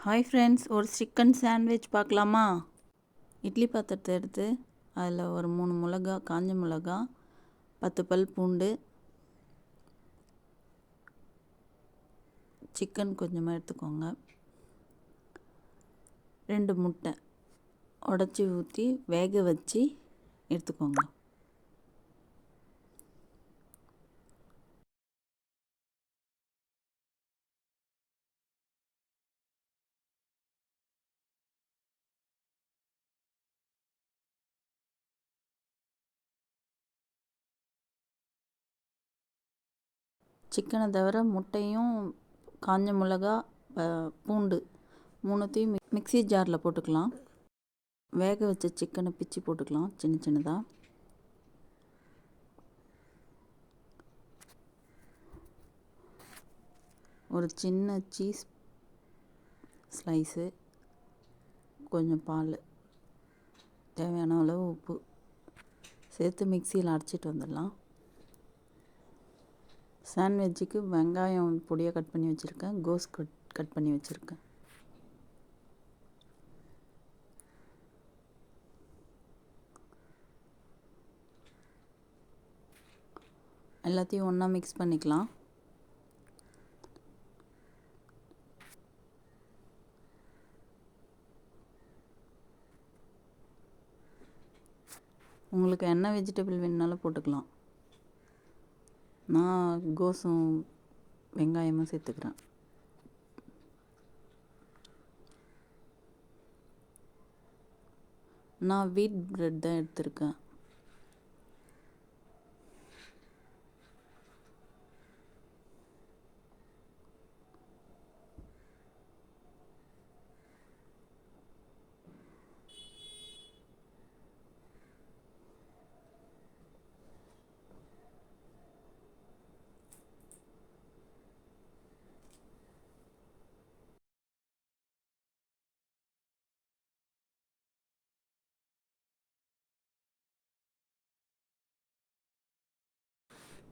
Hi friends, ஒரு chicken sandwich பார்க்கலாமா? இட்லி பாத்திரத்தை எடுத்து அதில் ஒரு 3 மிளகா, காஞ்ச மிளகா, 10 பல் பூண்டு, சிக்கன் கொஞ்சமாக எடுத்துக்கோங்க. 2 முட்டை உடச்சி ஊற்றி வேக வச்சு எடுத்துக்கோங்க. சிக்கனை தவிர முட்டையும் காஞ்ச மிளகா, பூண்டு மூணுத்தையும் மிக்ஸி ஜாரில் போட்டுக்கலாம். வேக வச்ச சிக்கனை பிச்சு போட்டுக்கலாம் சின்ன சின்னதாக. ஒரு சின்ன சீஸ் ஸ்லைஸு, கொஞ்சம் பால், தேவையான அளவு உப்பு சேர்த்து மிக்சியில் அரைச்சிட்டு வந்துடலாம். சாண்ட்விட்சுக்கு வெங்காயம் பொடியாக கட் பண்ணி வச்சுருக்கேன், கோஸ் கட் பண்ணி வச்சுருக்கேன். எல்லாத்தையும் ஒன்றா மிக்ஸ் பண்ணிக்கலாம். உங்களுக்கு என்ன வெஜிடபிள் வேணுனாலும் போட்டுக்கலாம். நான் கோஸும் வெங்காயமும் சேர்த்துக்கிறேன். நான் வீட் பிரெட் தான் எடுத்திருக்கேன்.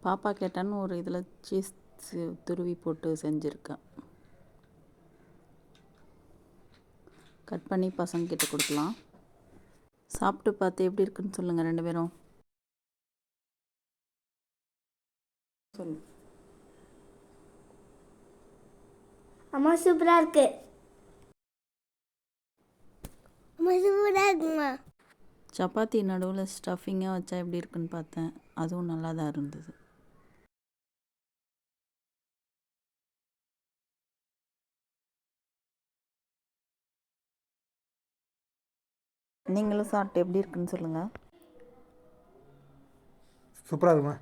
பாப்பா கேட்டான்னு ஒரு இதில் சீஸ் துருவி போட்டு செஞ்சுருக்கேன். கட் பண்ணி பசங்கக்கிட்ட கொடுக்கலாம். சாப்பிட்டு பார்த்து எப்படி இருக்குன்னு சொல்லுங்கள் 2 பேரும். சொல்லு. அம்மா சூப்பராக இருக்கு. அம்மா சூப்பராக இருக்குமா. சப்பாத்தி நடுவில் ஸ்டஃபிங்காக வச்சா எப்படி இருக்குன்னு பார்த்தேன். அதுவும் நல்லா தான் இருந்தது. நீங்களும் சாப்பிட்டு எப்படி இருக்குன்னு சொல்லுங்கள். சூப்பராக இருக்குமா?